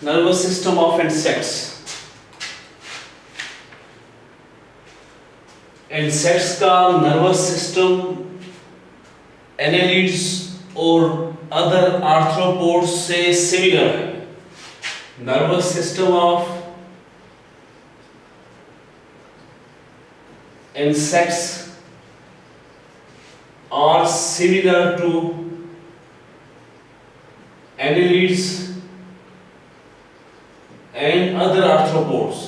Nervous system of insects. Insects का nervous system annelids और other arthropods से similar है। Nervous system of insects are similar to annelids and other arthropods.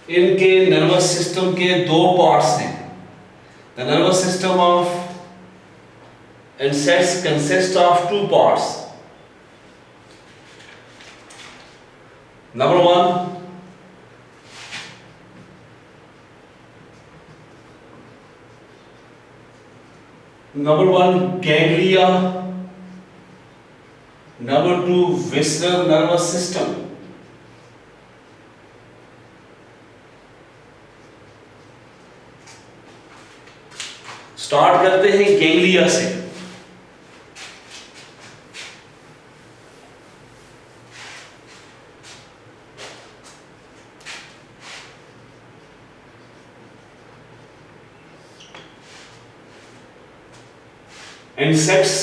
इनके nervous system के दो parts हैं। The nervous system of insects consists of two parts. Number one, ganglia. Number two, visceral nervous system. Start करते हैं ganglia से। Insects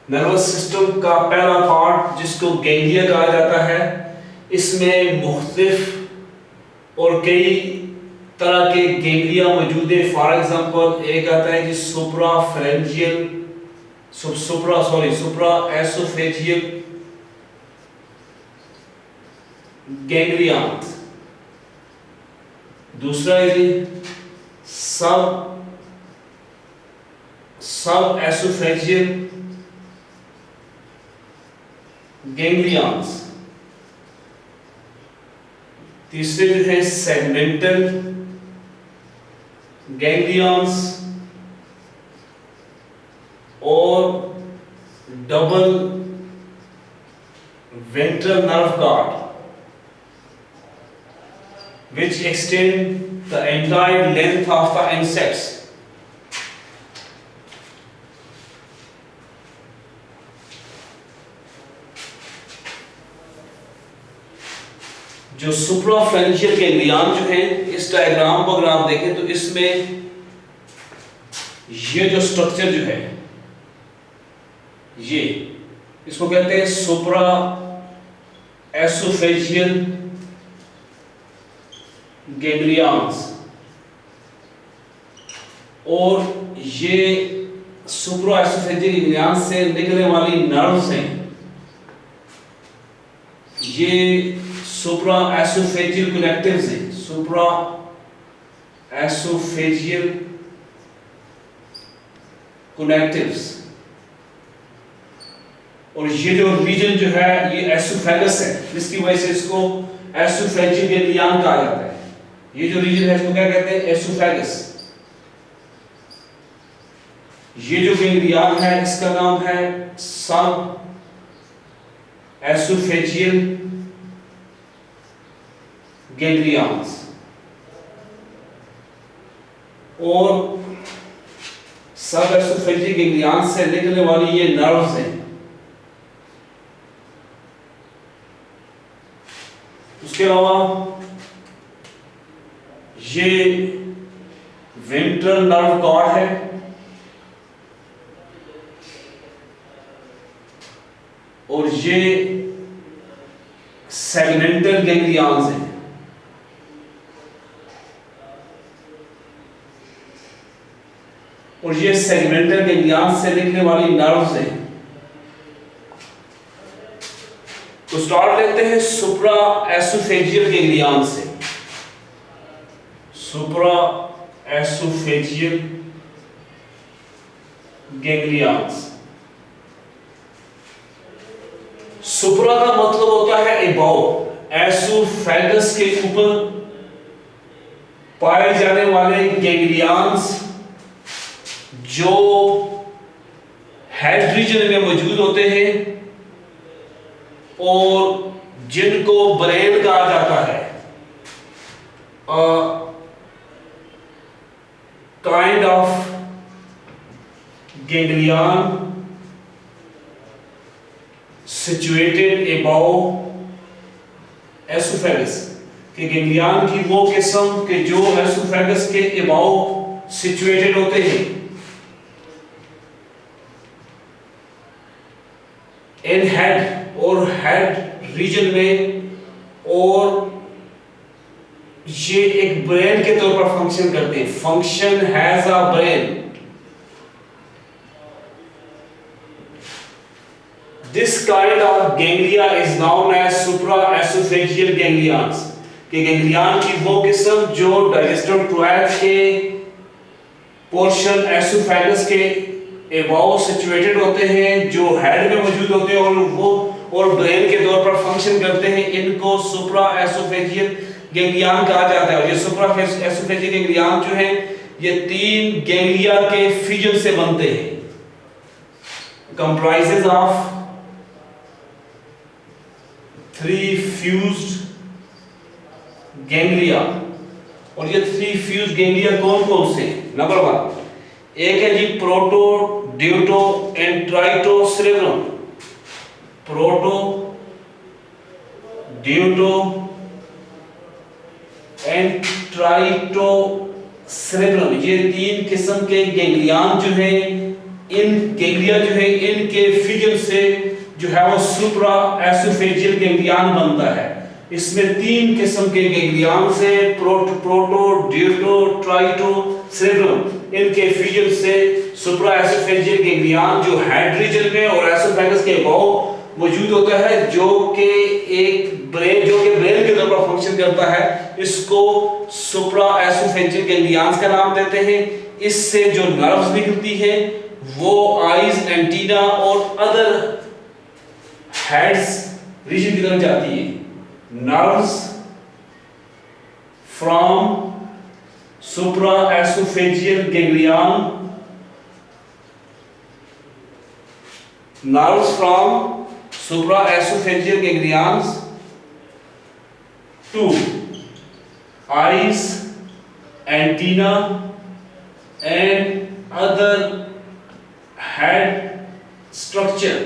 nervous system का पहला part जिसको गैंग्लिया कहा जाता है, इसमें मुख्तलिफ और कई तरह के गैंग्लिया मौजूद है। फॉर एग्जांपल एक आता है जी सुप्रा एसोफेजियल गैंग्लियन। दूसरा है जी सब एसोफेजियल गैंग्लियंस। तीसरे जो है सेगमेंटल गैंग्लियंस और double ventral nerve guard which extend the entire length of the insects. जो सुप्राफेरेंशियल गैंग्लियन जो है, इस डायग्राम को अगर आप देखें तो इसमें ये जो स्ट्रक्चर जो है, ये इसको कहते हैं सुप्रा एसोफेजियल गैंग्लियंस। और ये सुप्रा एसोफेजियल गैंग्लियंस से निकलने वाली नर्व्स हैं, ये सुप्रा एसोफेजियल कनेक्टिव्स हैं। सुप्रा एसोफेजियल कनेक्टिव्स। और ये जो रीजन जो है ये एसोफेगस है, जिसकी वजह से इसको एसोफेजियल गैंग्लियन कहा जाता है। ये जो रीजन है इसको क्या कहते हैं? एसोफेगस। ये जो गैंग्लियन है इसका नाम है सब एसोफेजियल गैंग्लियंस। और सब एसोफेजियल गैंग्लियंस से निकलने वाली ये नर्व्स हैं। उसके अलावा ये वेंट्रल नर्व गार्ड है और ये सेगमेंटल गैंग्लियंस हैं। और ये सेगमेंटल गैंग्लियंस से निकलने वाली नर्व्स हैं। तो स्टार्ट लेते हैं सुप्रा एसोफेजियल गैंग्लियन से। सुप्रा एसोफेजियल गैंग्लियंस। सुप्रा का मतलब होता है अबव। एसोफेगस के ऊपर पाए जाने वाले गैंग्लियंस जो हेड रीजन में मौजूद होते हैं और जिनको ब्रेन कहा जाता है। Kind of ganglion situated above esophagus, कि गैंग्लियन की वो किस्म के जो एसोफेगस के अबाव सिचुएटेड होते हैं। इन हेड और हेड रीजन में, और ये एक ब्रेन के तौर पर फंक्शन करते हैं। Function has a brain. This kind of ganglia is known as supraesophageal ganglions, कि गैंग्लियन की वो किस्म जो डाइजेस्टिव ट्रैक्ट के पोर्शन एसोफेगस के अबाव सिचुएटेड होते हैं, जो हेड में मौजूद होते हैं और ब्रेन के तौर पर फंक्शन करते हैं, इनको सुप्राएसोफेजियल गैंग्लियन कहा जाता है। और ये सुप्राएसोफेजियल गैंग्लियन जो है ये 3 गैंग्लिया के फ्यूजन से बनते हैं। Comprises of 3 fused ganglia. और ये 3 फ्यूज्ड गैंग्लिया कौन कौन से? नंबर 1 एक है जी proto, deuto and trito cerebrum. Proto, deuto and trito cerebrum, ये 3 किस्म के गैंग्लियन जो है, इन गैंग्लिया जो है इनके फ्यूजन से जो है वो सुप्राएसोफेजियल गैंग्लियन बनता है। इसमें 3 किस्म के गैंग्लियन से प्रोटो, ड्यूटो, ट्राइटो सेरेब्रम, इनके फ्यूजन से सुप्राएसोफेजियल गैंग्लियन जो हेड रीजन में और एसोफेगस के अबाव मौजूद होता है, जो कि ब्रेन के तौर पर फंक्शन करता है, इसको सुप्राएसोफेजियल गैंग्लियंस का नाम देते हैं। इससे जो नर्व्स निकलती है वो आईज, एंटीना और अदर हेड्स रीजन की तरफ जाती है। Nerves from supraesophageal ganglion, nerves from supraesophageal ganglions to eyes, antenna and other head structure।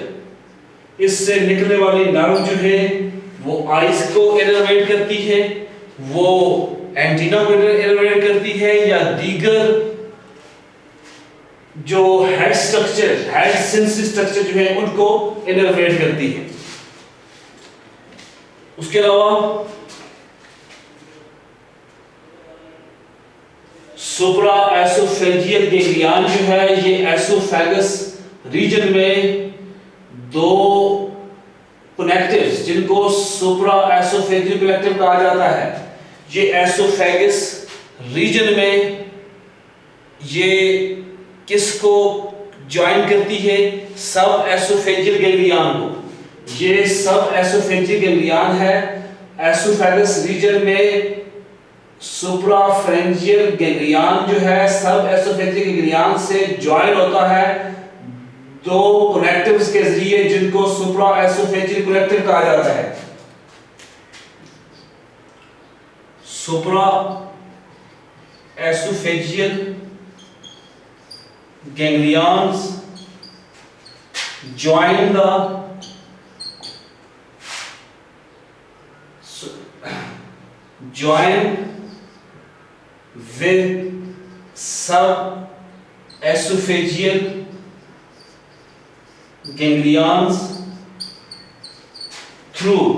इससे निकलने वाली नर्व जो है वो आईज को इनर्वेट करती है, वो एंटीना को इनर्वेट करती है, या दीगर जो head structure, head sense structure जो है उनको इनर्वेट करती है। उसके अलावा सुप्राएसोफेजियल गैंग्लियन जो है ये एसोफेगस रीजन में 2 कनेक्टिव्स, जिनको सुप्राएसोफेजियल कनेक्टिव कहा जाता है, ये एसोफेगस रीजन में ये किसको ज्वाइन करती है? सब एसोफेजियल गैंग्लियन को। ये सब एसोफेजियल गैंग्लियन है। एसोफेगस रीजन में सुप्राफेरेंजियल गैंग्लियन जो है सब एसोफेजियल गैंग्लियन से ज्वाइन होता है 2 कनेक्टिव्स के जरिए, जिनको सुप्राएसोफेजियल कनेक्टिव कहा जाता है। supraesophageal ganglions join with subesophageal ganglions through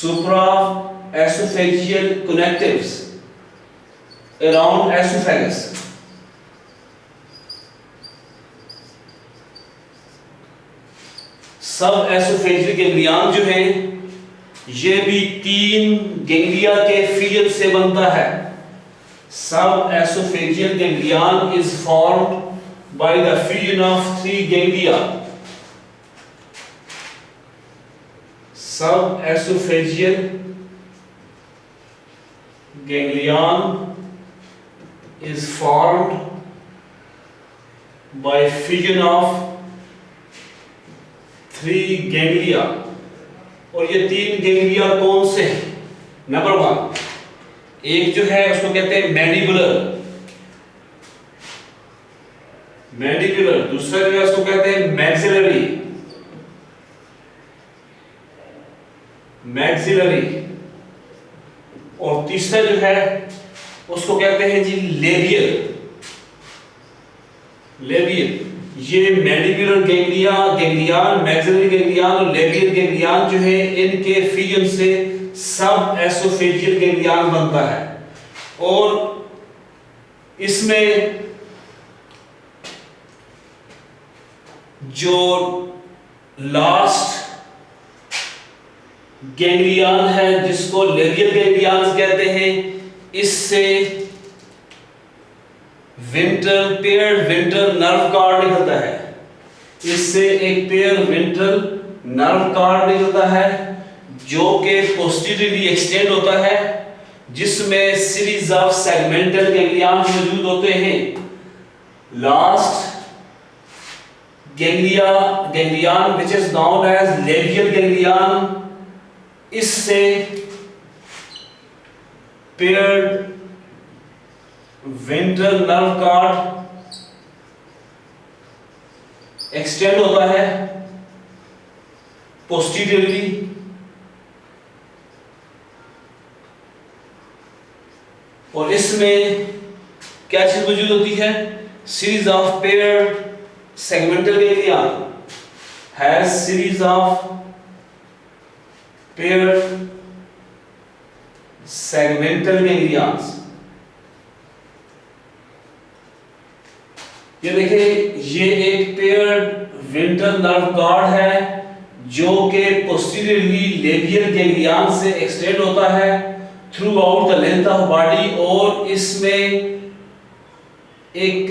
supraesophageal connectives around esophagus। सब एसोफेजियल गैंग्लियन जो है ये भी 3 गैंग्लिया के फ्यूजन से बनता है। सब oesophageal ganglion is formed by the fusion of 3 ganglia। Subesophageal ganglion is formed by fusion of 3 ganglia। और ये 3 गैंग्लिया कौन से हैं? नंबर 1, एक जो है उसको कहते हैं मैंडिबुलर, दूसरा जो है उसको कहते हैं मैक्सिलरी, और तीसरा जो है उसको कहते हैं जी लेबियल। ये मैंडिबुलर गैंग्लियन, मैक्सिलरी गैंग्लियन और लेबियल गैंग्लियन जो है, इनके फ्यूजन से सब एसोफेजियल गैंग्लियन बनता है। और इसमें जो लास्ट गैंग्लियन है जिसको लेबियल गैंग्लियन कहते हैं, इससे विंटर नर्व कार्ड निकलता है। इससे एक पेयर विंट्रल नर्व कार्ड निकलता है जो कि पोस्टीरियरली एक्सटेंड होता है, जिसमें सीरीज ऑफ सेगमेंटल गैंग्लियन मौजूद होते हैं। Last ganglion which is known as labial ganglion, इससे paired ventral nerve cord extend होता है पोस्टीरियरली, और इसमें क्या चीज मौजूद होती है? Series of paired segmental ganglion, has series of paired segmental ganglions. ये देखिए, ये एक पेयर्ड विंट्रल नर्व कार्ड है जो कि पोस्टीरियरली लेबियल गैंग्लियन से एक्सटेंड होता है through out the length of body, और इसमें एक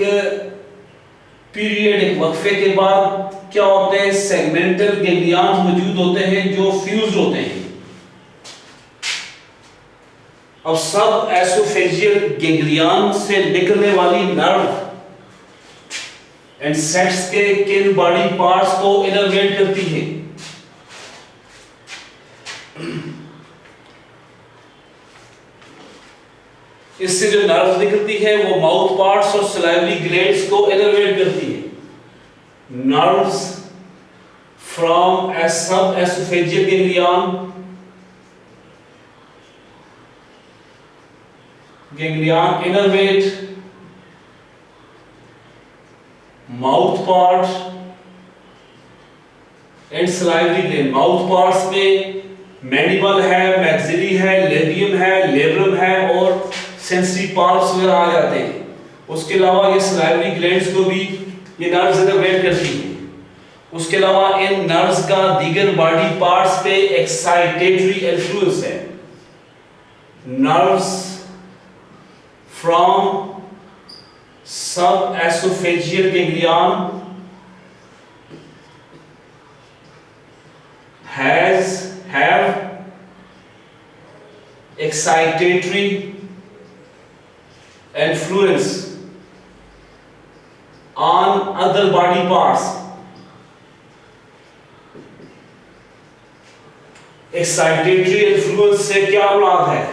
पीरियड, एक वक्फे के बाद क्या होते हैं, सेगमेंटल गैंग्लियन मौजूद होते हैं जो फ्यूज्ड होते हैं। अब सब एसोफेजियल गैंग्लियन से निकलने वाली नर्व इंसेक्ट्स के किन बॉडी पार्ट्स को इनर्वेट करती है? इससे जो नर्व निकलती है वो माउथ पार्ट्स और सलाइवरी ग्लैंड्स को इनर्वेट करती है। नर्व्स फ्रॉम ए सब oesophageal ganglion innervate mouth part and salivary gland. Mouth parts में मैंडिबल है, मैक्सिली है, लेबियम है, लेब्रम है और सेंसरी पाल्प्स वगैरह आ जाते हैं। उसके अलावा ये सलाइवरी ग्लैंड्स को भी ये नर्व्स इनर्वेट करती हैं। उसके अलावा इन नर्व्स का दीगर बॉडी पार्ट्स पे एक्साइटेटरी इन्फ्लुएंस है। Nerves from subesophageal ganglion have excitatory influence on other body parts। excitatory influence से क्या मुराद है?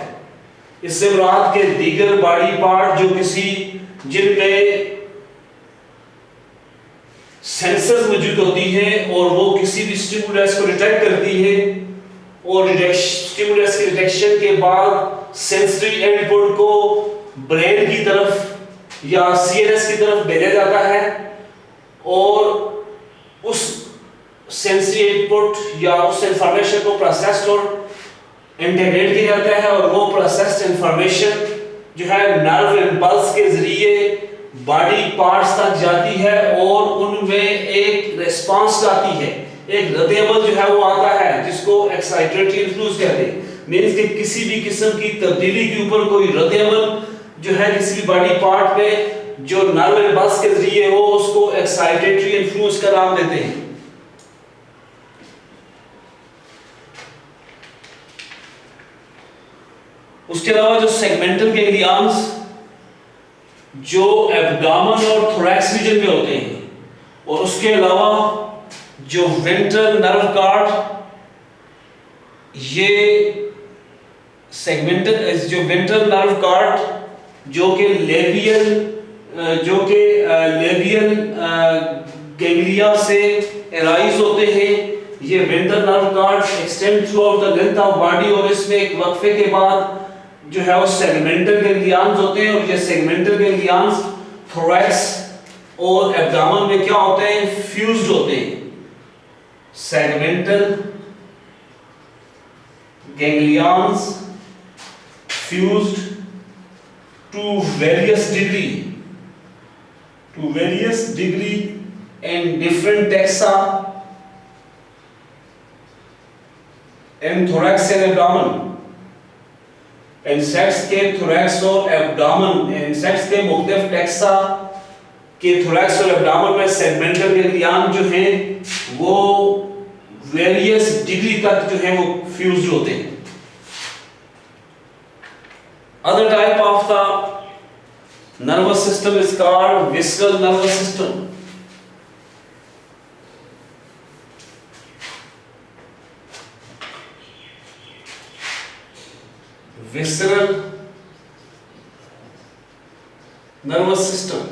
इससे मुराद के दीगर बॉडी पार्ट जो किसी जिनमें सेंसर्स मौजूद होती हैं और वो किसी भी स्टिमुलस को डिटेक्ट करती है, और स्टिमुलस के डिटेक्शन के बाद सेंसरी इनपुट को ब्रेन की तरफ या सीएनएस की तरफ भेजा जाता है, और उस सेंसरी इनपुट या उस इंफॉर्मेशन को प्रोसेस्ड और इंटीग्रेट किया जाता है, और वो प्रोसेस्ड इंफॉर्मेशन जो है नर्व इंपल्स के जरिए बॉडी पार्ट्स तक जाती है और उनमें एक रिस्पांस आती है, एक रद्द-ए-अमल जो है वो आता है जिसको एक्साइटेटरी इन्फ्लुएंस कहते हैं। मींस कि किसी भी किस्म की तब्दीली के ऊपर कोई रद्द-ए-अमल जो है किसी भी बॉडी पार्ट पे जो नर्व इंपल्स के जरिए हो, उसको एक्साइटेटरी इन्फ्लुएंस का नाम देते हैं। उसके अलावा जो सेगमेंटल गैंग्लियंस जो एब्डोमेन और थोरैक्स रीजन में होते हैं, और उसके अलावा जो वेंट्रल नर्व कार्ड ये सेगमेंटल जो वेंट्रल नर्व कार्ड जो कि लेबियल गैंग्लिया से एराइज होते हैं, ये ventral nerve card extend through out the length of body और इसमें एक वक्फे के बाद जो है वो सेगमेंटल गैंग्लियंस होते हैं। और ये सेगमेंटल गैंग्लियंस थोरैक्स और एब्डोमेन में क्या होते हैं, फ्यूज्ड होते हैं। Segmental ganglions fused to various degree and different taxa and thorax and abdomen। Insects के थोरैक्स और एब्डोमेन, इंसेक्ट्स के मुख्तलिफ टैक्सा के थोरैक्स और एब्डोमेन में सेगमेंटल गैंग्लियन जो हैं वो वेरियस डिग्री तक जो है वो फ्यूज्ड होते हैं। Other type of the nervous system is called visceral nervous system। Visceral nervous system,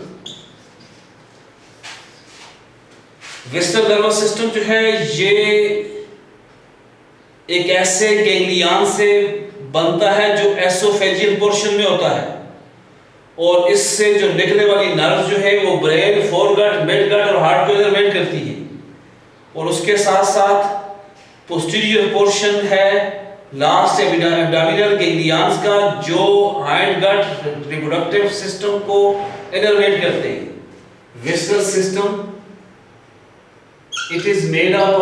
visceral nervous system जो है ये एक ऐसे गैंग्लियन से बनता है जो एसोफेजियल पोर्शन में होता है और इससे जो निकलने वाली नर्व जो है वो ब्रेन, फोरगट, मिडगट और हार्ट को इनर्वेट करती है। और उसके साथ साथ पोस्टीरियर पोर्शन है लास्ट एब्डोमिनल गैंग्लियंस का जो हाइंड गट रिप्रोडक्टिव सिस्टम को इनर्वेट करते हैं। Visceral system it is made up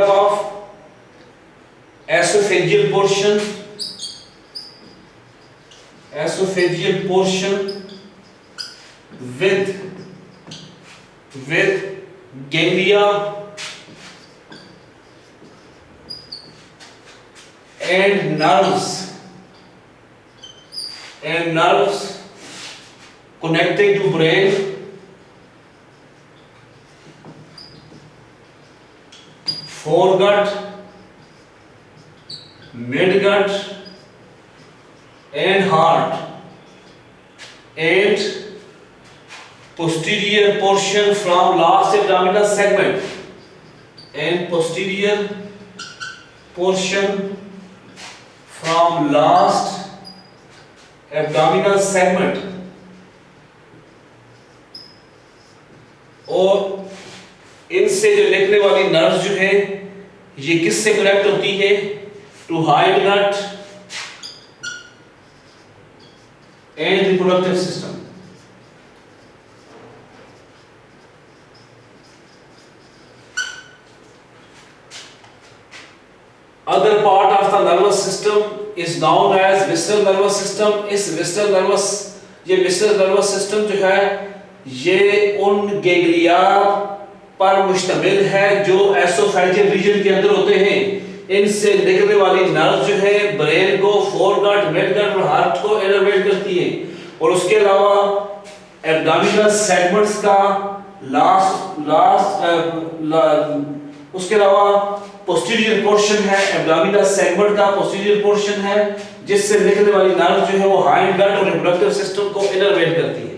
of esophageal portion with ganglia and nerves connecting to brain, foregut, midgut and heart, and posterior portion from last abdominal segment, and posterior portion from last abdominal segment। और इनसे जो निकलने वाली nerve जो है ये किससे connect होती है, to hind gut and reproductive system. Other part of the nervous system is known as visceral nervous system. इस विसरल नर्वस सिस्टम जो है ये उन गैंग्लिया पर मुश्तमिल है जो एसोफेजियल रीजन के अंदर होते हैं। इनसे निकलने वाली नर्व जो है ब्रेन को, फोरगट, मिडगट और हार्ट को इनर्वेट करती है। और उसके अलावा एब्डोमिनल सेगमेंट्स का उसके अलावा पोस्टीरियर पोर्शन है, एब्डोमिनल सेगमेंट का पोस्टीरियर पोर्शन है जिससे निकलने वाली नर्व जो है वो हाइंड गट और रिप्रोडक्टिव सिस्टम को इनर्वेट करती है।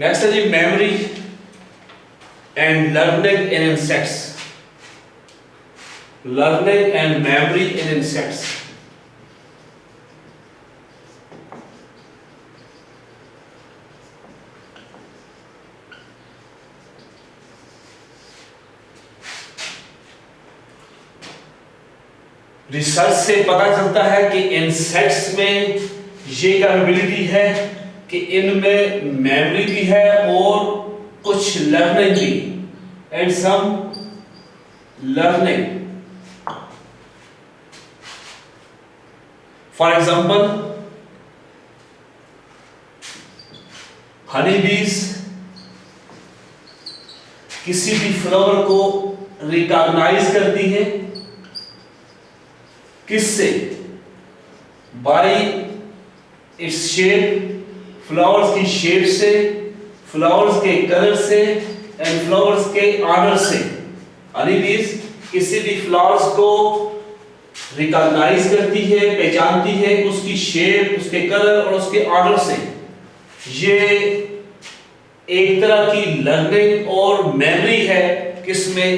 नेक्स्ट है जी memory and learning in insects. Learning and memory in insects. Research से पता चलता है कि इंसेक्ट्स में ये कैपेबिलिटी है कि इनमें मेमोरी भी है और कुछ लर्निंग भी, and some learning. For example honey bees किसी भी फ्लावर को रिकॉग्नाइज करती है किससे? बाय इट्स शेप, फ्लावर्स की शेप से, फ्लावर्स के कलर से एंड फ्लावर्स के ऑर्डर से। हनी बीज किसी भी फ्लावर्स को रिकॉग्नाइज करती है, पहचानती है उसकी शेप, उसके कलर और उसके ऑर्डर से। ये एक तरह की लर्निंग और मेमोरी है किसमें?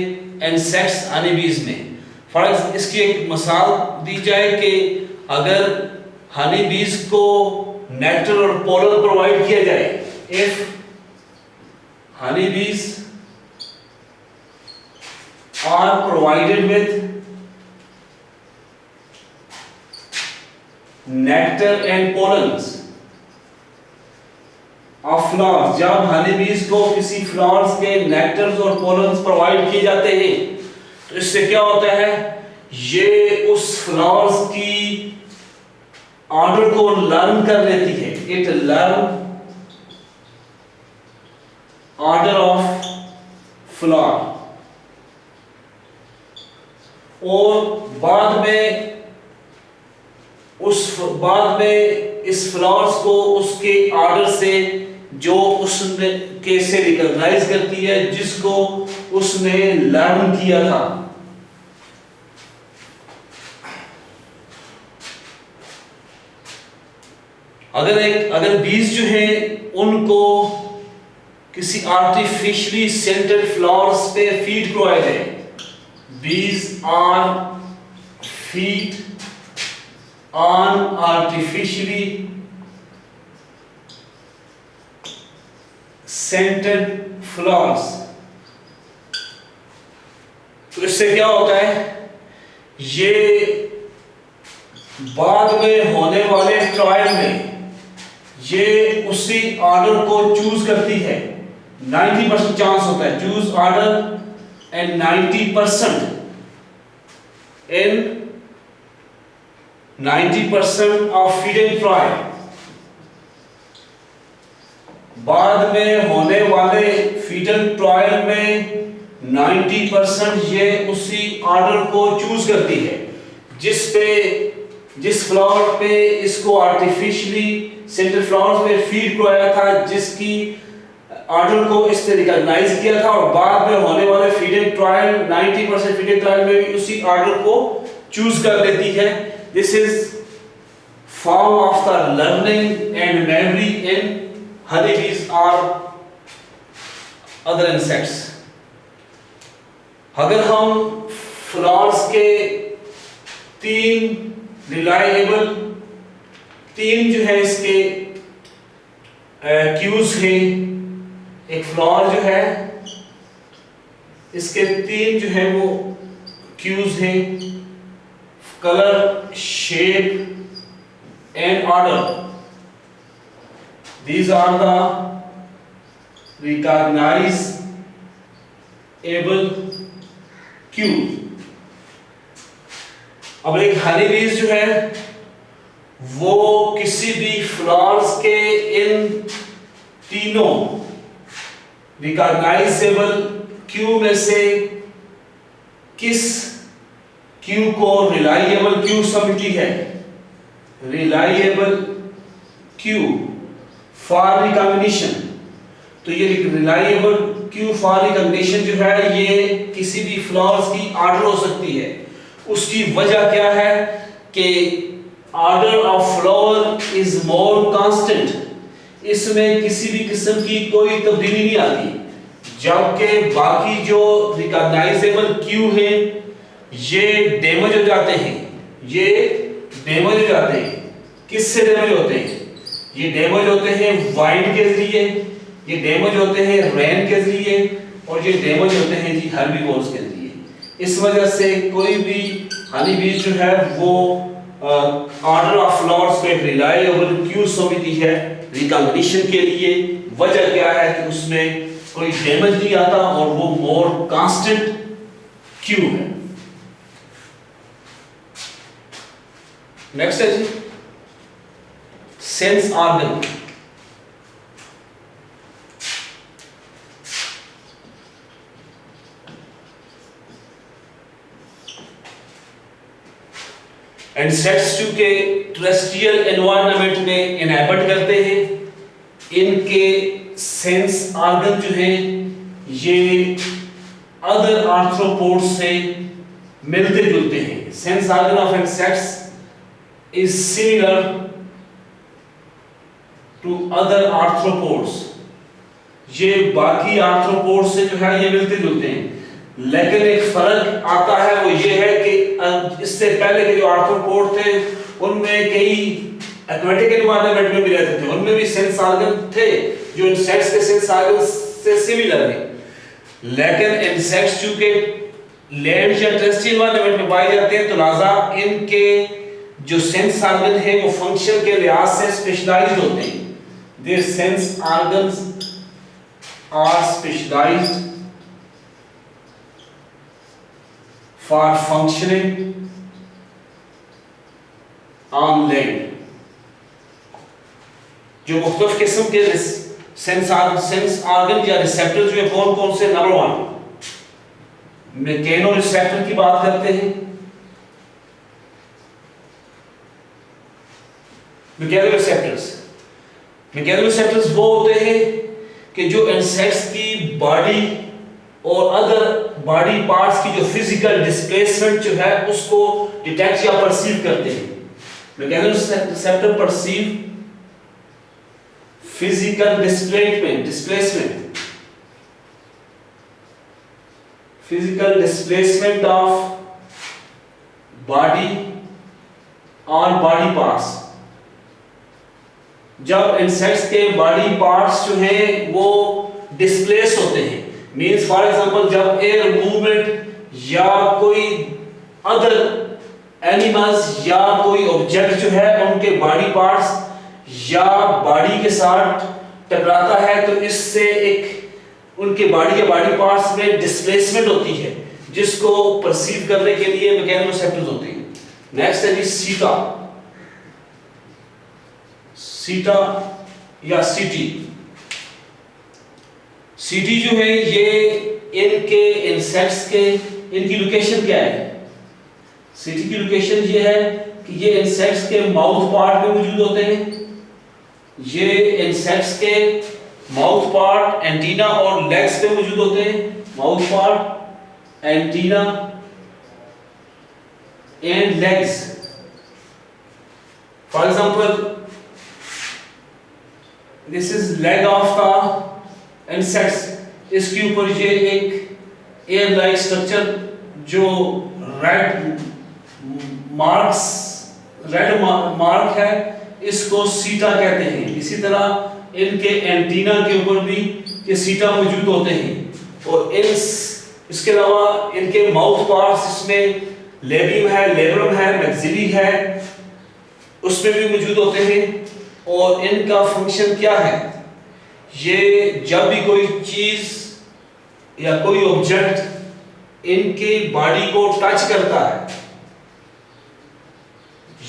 इंसेक्ट्स, हनी बीज में। फॉर एग्जाम्पल इसकी एक मिसाल दी जाए कि अगर हनी बीज को नेक्टर और पोलन प्रोवाइड किया जाए, if honey bees are provided with nectar and pollens of flowers, जब हनी बीज को किसी फ्लावर्स के नेक्टर्स और पोलन्स प्रोवाइड किए जाते हैं तो इससे क्या होता है? ये उस फ्लावर्स की ऑर्डर को लर्न कर लेती है। It learn order of flower और बाद में इस फ्लावर्स को उसके ऑर्डर से जो उसने कैसे रिकॉग्नाइज करती है जिसको उसने लर्न किया था। अगर बीज जो है उनको किसी आर्टिफिशियली सेंटेड फ्लावर्स पे फीड करवाया जाए, bees are feed on artificially scented flowers, तो इससे क्या होता है? ये बाद में होने वाले ट्रायल में ये उसी ऑर्डर को चूज करती है। 90% चांस होता है choose order and 90% in 90% of feeding trial. बाद में होने वाले फीडिंग ट्रायल में 90% ये उसी ऑर्डर को चूज करती है जिस फ्लावर पे इसको आर्टिफिशियली सेंटेड फ्लावर्स पे फीड करवाया था, जिसकी ऑर्डर को इसने रिकॉग्नाइज किया था, और बाद में होने वाले फीडिंग ट्रायल 90% फीडिंग ट्रायल में भी उसी ऑर्डर को चूज कर लेती है। This is form of the learning and memory in honeybees or other insects. अगर हम फ्लावर्स के तीन जो है इसके क्यूज हैं, एक फ्लावर जो है इसके तीन जो है वो क्यूज हैं, color, shape and order. These are the recognizable cues. अब एक हनी बीज जो है वो किसी भी फ्लावर्स के इन तीनों रिकॉग्नाइजेबल क्यू में से किस क्यू को रिलायबल क्यू समझती है? Reliable Q for recognition. तो ये रिलायबल क्यू फॉर रिकॉग्निशन जो है ये किसी भी फ्लावर्स की ऑर्डर हो सकती है। उसकी वजह क्या है कि order of flower is more constant, इसमें किसी भी किस्म की कोई तब्दीली नहीं आती, जबकि बाकी जो रिकॉग्नाइजेबल क्यू है ये डैमेज हो जाते हैं। किससे डैमेज होते हैं? ये डैमेज होते हैं वाइंड के जरिए, ये डैमेज होते हैं रेन के जरिए, और ये डैमेज होते हैं जी हर्बीवोर्स के जरिए। इस वजह से कोई भी हनी बीज जो है वो ऑर्डर ऑफ फ्लावर्स पे रिलायबल क्यू समझती है रिकॉग्निशन के लिए। वजह क्या है कि उसमें कोई डैमेज नहीं आता और वो मोर कांस्टेंट क्यू है। नेक्स्ट है जी सेंस ऑर्गन। इंसेक्ट्स चूंकि टेरेस्ट्रियल एनवायरनमेंट में इनहैबिट करते हैं, इनके सेंस ऑर्गन जो है ये अदर आर्थ्रोपोड्स से मिलते जुलते हैं। Sense organ of insects is similar to other arthropods. ये बाकी आर्थ्रोपोड्स से जो है ये मिलते जुलते हैं, लेकिन एक फर्क आता है, वो ये है कि इससे पहले के जो आर्थ्रोपोड थे उनमें कई एक्वेटिक एनवायरनमेंट में भी रहते थे, उनमें भी सेंस ऑर्गन थे जो इंसेक्ट्स के सेंस ऑर्गन से सिमिलर है। लेकिन इंसेक्ट्स चूंकि लैंड या टेरेस्ट्रियल एनवायरनमेंट में पाए जाते हैं, तो लिहाजा इनके जो सेंस ऑर्गन है वो फंक्शन के लिहाज से स्पेशलाइज्ड होते हैं। Their sense organs are specialised for functioning on land। जो मुख्तलिफ किस्म के सेंस ऑर्गन या रिसेप्टर जो है कौन कौन से? नंबर 1 मैकेनो रिसेप्टर की बात करते हैं। मैकेनो रिसेप्टर्स वो होते हैं कि जो इंसेक्ट्स की बॉडी और अदर बॉडी पार्ट्स की जो फिजिकल डिस्प्लेसमेंट जो है उसको डिटेक्ट या परसीव करते हैं। Mechano receptor perceive physical displacement of body और बॉडी पार्ट्स। जब इंसेक्ट्स के बॉडी पार्ट्स जो हैं वो डिस्प्लेस होते हैं, मीन्स फॉर एग्जांपल जब एयर मूवमेंट या कोई अदर एनिमल्स या कोई ऑब्जेक्ट जो है उनके बॉडी पार्ट्स या बॉडी के साथ टकराता है, तो इससे एक उनके बॉडी या बॉडी पार्ट्स में डिस्प्लेसमेंट होती है, जिसको परसीव करने के लिए मैकेनो रिसेप्टर्स होते हैं। नेक्स्ट है जी सीटा या सीटी। सीटी जो है ये इनके इंसेक्ट्स के इनकी लोकेशन क्या है? सीटी की लोकेशन ये है कि ये इंसेक्ट्स के माउथ पार्ट में मौजूद होते हैं। ये इंसेक्ट्स के माउथ पार्ट, एंटीना और लेग्स पे मौजूद होते हैं। Mouth part, antenna and legs. For example this is leg of the insects. इसके ऊपर ये एक एयर लाइक स्ट्रक्चर जो रेड मार्क है, इसको सीटा कहते हैं। इसी तरह इनके एंटीना के ऊपर भी ये सीटा मौजूद होते हैं। और इसके अलावा इनके माउथ पार्ट्स, इसमें लेबियम है, लेब्रम है, मैक्सिली है, उसमें भी मौजूद होते हैं। और इनका फंक्शन क्या है? ये जब भी कोई चीज या कोई ऑब्जेक्ट इनकी बॉडी को टच करता है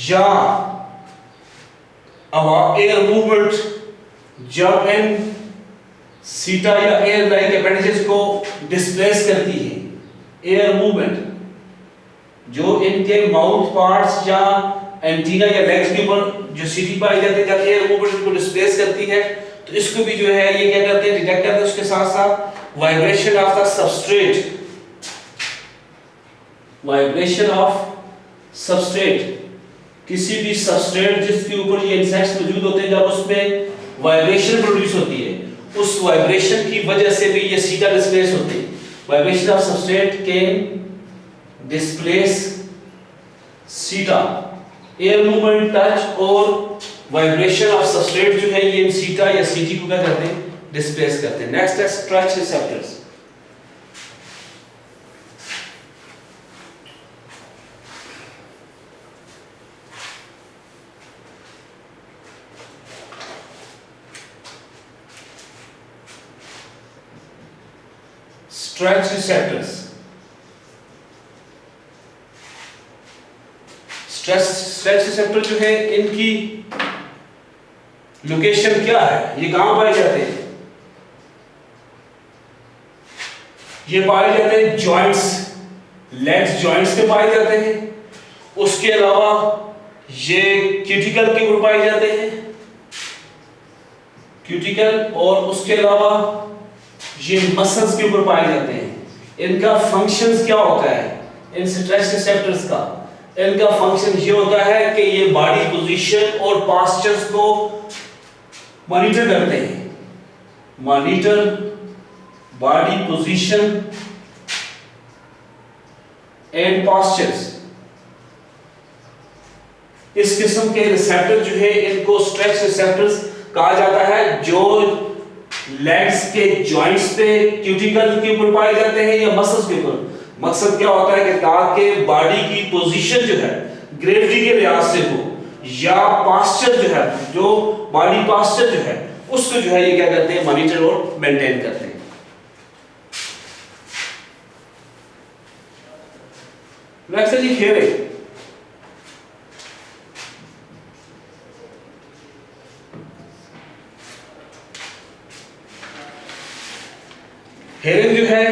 या एयर मूवमेंट जब इन सीटा या एयर लाइक एपेंडेजेस को डिस्प्लेस करती है, एयर मूवमेंट जो इनके माउथ पार्ट्स या एंटीना या लेग्स के ऊपर जो सीटी पाई जाती है, जब एयर मूवमेंट को डिस्प्लेस करती है, तो इसको भी जो है ये क्या करते हैं? डिटेक्ट करते हैं। उसके साथ साथ वाइब्रेशन ऑफ द सबस्ट्रेट, किसी भी सबस्ट्रेट जिसके ऊपर ये इंसेक्ट्स मौजूद होते हैं, जब उसमें वाइब्रेशन प्रोड्यूस होती है, उस वाइब्रेशन की वजह से भी ये सीटा डिस्प्लेस होते हैं। Vibration of substrate can displace सीटा। एयर मूवमेंट, टच और वाइब्रेशन ऑफ सबस्ट्रेट जो है ये सीटा या सीटी को क्या करते हैं? डिस्प्लेस करते हैं। नेक्स्ट है stretch receptors. Stretch receptors stretch receptor जो है इनकी लोकेशन क्या है, ये कहां पाए जाते हैं? ये पाए जाते हैं जॉइंट्स, लेग्स जॉइंट्स पे पाए जाते हैं। उसके अलावा ये क्यूटिकल के ऊपर पाए जाते हैं, क्यूटिकल, और उसके अलावा ये मसल्स के ऊपर पाए जाते हैं। इनका फंक्शंस क्या होता है इन स्ट्रेच रिसेप्टर्स का? इनका फंक्शन ये होता है कि ये बॉडी पोजीशन और पास्चर्स को मॉनिटर करते हैं, monitor body position and pastures. इस किस्म के रिसेप्टर जो है इनको स्ट्रेच रिसेप्टर्स कहा जाता है, जो लेग्स के जॉइंट्स पे क्यूटिकल के ऊपर पाए जाते हैं या मसल्स के ऊपर। मकसद क्या होता है कि ताकि बॉडी की पोजीशन जो है ग्रेविटी के लिहाज से हो, या पास्चर जो है, जो बॉडी पास्चर जो है उसको जो है ये क्या करते हैं, मॉनिटर और मेंटेन करते हैं। नेक्स्ट है जी हियरिंग। हियरिंग जो है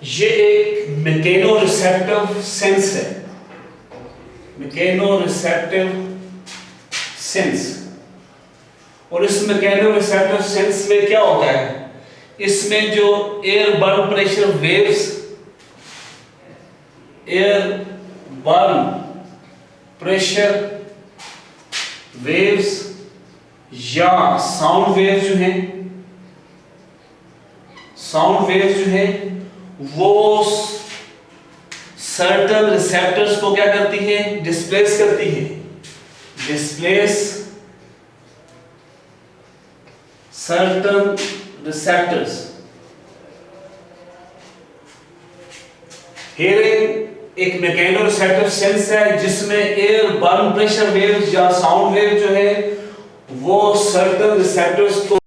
ये एक मैकेनो रिसेप्टिव सेंस है, मैकेनो रिसेप्टिव सेंस। और इस मैकेनो रिसेप्टिव सेंस में क्या होता है, इसमें जो air burn pressure waves, air burn pressure waves या साउंड वेव्स जो हैं, साउंड वेव्स जो है वो सर्टेन रिसेप्टर्स को क्या करती है, डिस्प्लेस करती है, डिस्प्लेस सर्टेन रिसेप्टर्स। हियरिंग एक मैकेनो रिसेप्टिव सेंस है जिसमें एयर बर्न प्रेशर वेव्स या साउंड वेव जो है वो सर्टेन रिसेप्टर्स को